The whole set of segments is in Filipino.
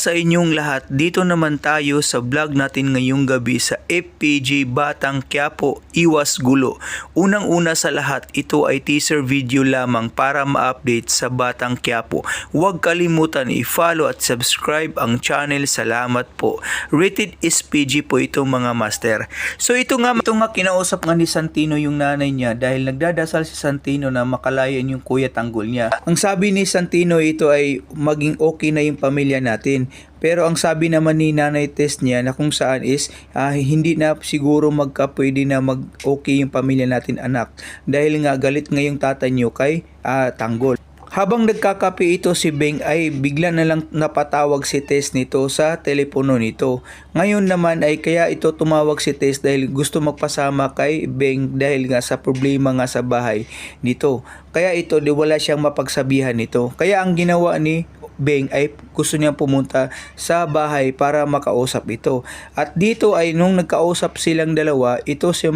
Sa inyong lahat, dito naman tayo sa vlog natin ngayong gabi sa FPJ Batang Quiapo, Iwas Gulo. Unang-una sa lahat, ito ay teaser video lamang para ma-update sa Batang Quiapo. Huwag kalimutan i-follow at subscribe ang channel. Salamat po. Rated SPG po ito mga master. So ito nga kinausap nga ni Santino yung nanay niya dahil nagdadasal si Santino na makalayan yung kuya tanggol niya. Ang sabi ni Santino, ito ay maging okay na yung pamilya natin. Pero ang sabi naman ni Nanay Tess niya na kung saan is hindi na siguro pwede na mag-okay yung pamilya natin anak. Dahil nga galit nga yung tatay niyo kay tanggol. Habang nagkakape ito si Beng ay bigla na lang napatawag si Tess nito sa telepono nito. Ngayon naman ay kaya ito tumawag si Tess dahil gusto magpasama kay Beng dahil nga sa problema nga sa bahay nito. Kaya ito wala siyang mapagsabihan nito. Kaya ang ginawa ni Beng ay gusto niya pumunta sa bahay para makausap ito. At dito ay nung nagkausap silang dalawa, ito si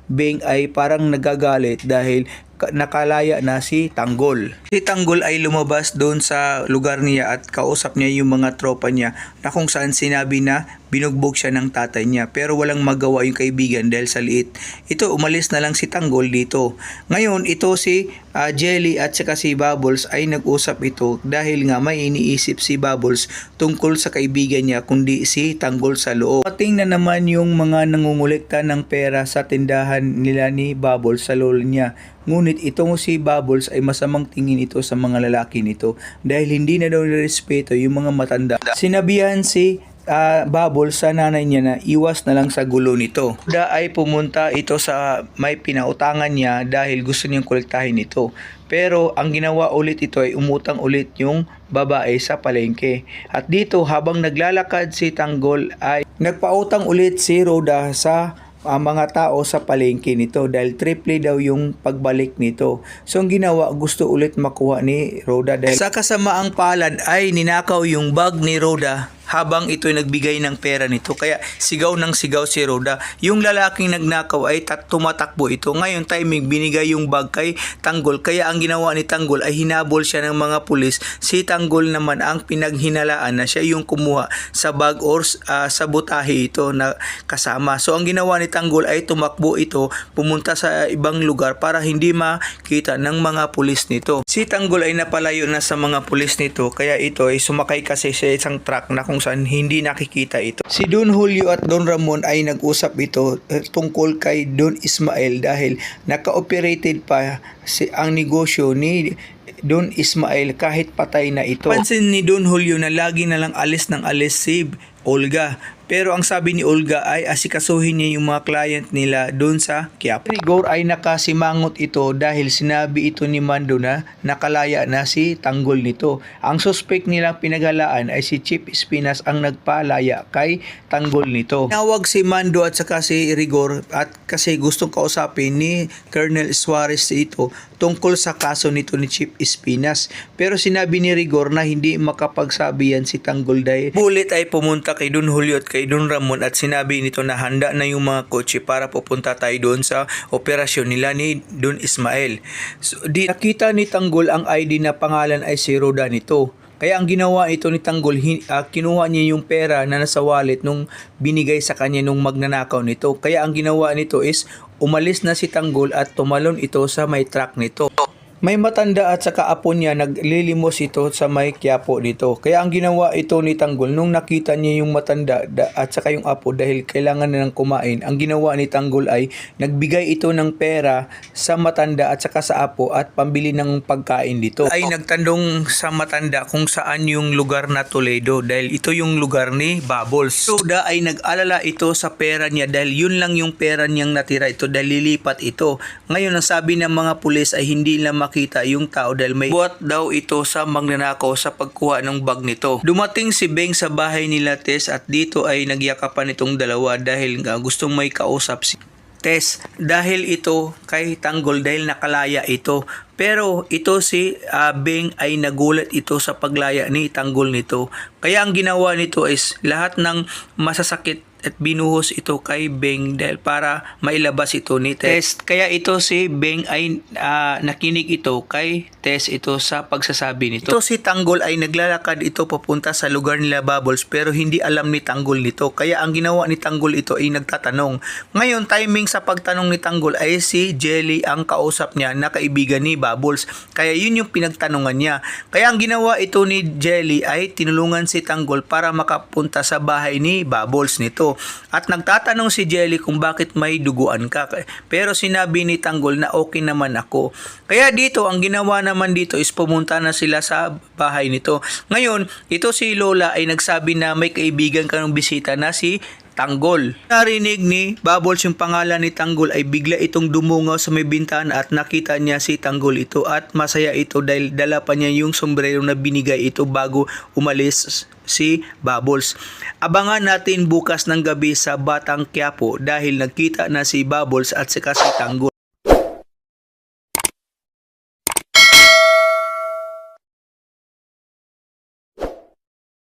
Beng ay parang nagagalit dahil nakalaya na si Tanggol. Si Tanggol ay lumabas doon sa lugar niya at kausap niya yung mga tropa niya na kung saan sinabi na binugbog siya ng tatay niya pero walang magawa yung kaibigan dahil sa liit. Ito umalis na lang si Tanggol dito. Ngayon ito si Jelly at saka si Bubbles ay nag-usap ito dahil nga may iniisip si Bubbles tungkol sa kaibigan niya kundi si Tanggol sa loob. Pating na naman yung mga nangungulekta ng pera sa tindahan nila ni Bubbles sa lolo niya. Ngunit itong si Bubbles ay masamang tingin ito sa mga lalaki nito dahil hindi na daw nirespeto yung mga matanda. Sinabihan si Bubbles sa nanay niya na iwas na lang sa gulo nito. Ay pumunta ito sa may pinautangan niya dahil gusto niyang kolektahin ito. Pero ang ginawa ulit ito ay umutang ulit yung babae sa palengke. At dito habang naglalakad si Tanggol ay nagpautang ulit si Rhoda sa mga tao sa palengke nito dahil triple daw yung pagbalik nito. So ang ginawa, gusto ulit makuha ni Rhoda dahil sa kasamaang palad ay ninakaw yung bag ni Rhoda habang ito'y nagbigay ng pera nito. Kaya sigaw ng sigaw si Rhoda. Yung lalaking nagnakaw ay tumatakbo ito. Ngayon timing binigay yung bag kay Tanggol. Kaya ang ginawa ni Tanggol ay hinabol siya ng mga pulis. Si Tanggol naman ang pinaghinalaan na siya yung kumuha sa bag or sa butahe ito na kasama. So ang ginawa ni Tanggol ay tumakbo ito, pumunta sa ibang lugar para hindi makita ng mga pulis nito. Si Tanggol ay napalayo na sa mga pulis nito. Kaya ito ay sumakay kasi sa isang truck na kung saan hindi nakikita ito. Si Don Julio at Don Ramon ay nag-usap ito tungkol kay Don Ismael dahil naka-operated pa ang negosyo ni Don Ismael kahit patay na ito. Pansin ni Don Julio na lagi na lang alis ng alis si Olga. Pero ang sabi ni Olga ay asikasuhin niya yung mga client nila doon sa Quiapo. Rigor ay nakasimangot ito dahil sinabi ito ni Mando na nakalaya na si Tanggol nito. Ang suspect nilang pinaghalaan ay si Chief Espinas ang nagpalaya kay Tanggol nito. Tinawag si Mando at saka si Rigor at kasi gustong kausapin ni Colonel Suarez ito tungkol sa kaso nito ni Chief Espinas. Pero sinabi ni Rigor na hindi makapagsabi yan si Tanggol dahil bulit ay pumunta kay Don Julio at kay Don Ramon at sinabi nito na handa na yung mga kotse para pupunta tayo doon sa operasyon nila ni Don Ismael. So, nakita ni Tanggol ang ID na pangalan ay si Rhoda nito. Kaya ang ginawa ito ni Tanggol, kinuha niya yung pera na nasa wallet nung binigay sa kanya nung magnanakaw nito. Kaya ang ginawa nito is umalis na si Tanggol at tumalon ito sa may truck nito. May matanda at saka apo niya naglilimos ito sa may Quiapo dito. Kaya ang ginawa ito ni Tanggol nung nakita niya yung matanda at saka yung apo dahil kailangan na ng kumain. Ang ginawa ni Tanggol ay nagbigay ito ng pera sa matanda at saka sa apo at pambili ng pagkain dito. Ay nagtandong sa matanda kung saan yung lugar na Toledo dahil ito yung lugar ni Bubbles. Rhoda ay nag-alala ito sa pera niya dahil yun lang yung pera niyang natira ito dahil lilipat ito. Ngayon ang sabi ng mga pulis ay hindi lang makita yung tao dahil may buhat daw ito sa magnanakaw sa pagkuha ng bag nito. Dumating si Beng sa bahay nila Tess at dito ay nagyakapan itong dalawa dahil nga gustong may kausap si Tess dahil ito kay Tanggol dahil nakalaya ito. Pero ito si Beng ay nagulat ito sa paglaya ni Tanggol nito. Kaya ang ginawa nito is lahat ng masasakit at binuhos ito kay Beng dahil para mailabas ito ni Tess. Kaya ito si Beng ay nakinig ito kay Tess ito sa pagsasabi nito. Ito si Tanggol ay naglalakad ito papunta sa lugar nila Bubbles pero hindi alam ni Tanggol nito. Kaya ang ginawa ni Tanggol ito ay nagtatanong. Ngayon timing sa pagtanong ni Tanggol ay si Jelly ang kausap niya na kaibigan ni Bubbles. Kaya yun yung pinagtanungan niya. Kaya ang ginawa ito ni Jelly ay tinulungan si Tanggol para makapunta sa bahay ni Bubbles nito. At nagtatanong si Jelly kung bakit may duguan ka. Pero sinabi ni Tanggol na okay naman ako. Kaya dito, ang ginawa naman dito is pumunta na sila sa bahay nito. Ngayon, ito si Lola ay nagsabi na may kaibigan ka ng bisita na si Tanggol. Narinig ni Bubbles yung pangalan ni Tanggol ay bigla itong dumungaw sa may bintana at nakita niya si Tanggol ito at masaya ito dahil dala pa niya yung sombrero na binigay ito bago umalis si Bubbles. Abangan natin bukas ng gabi sa Batang Quiapo dahil nagkita na si Bubbles at saka si Tanggol.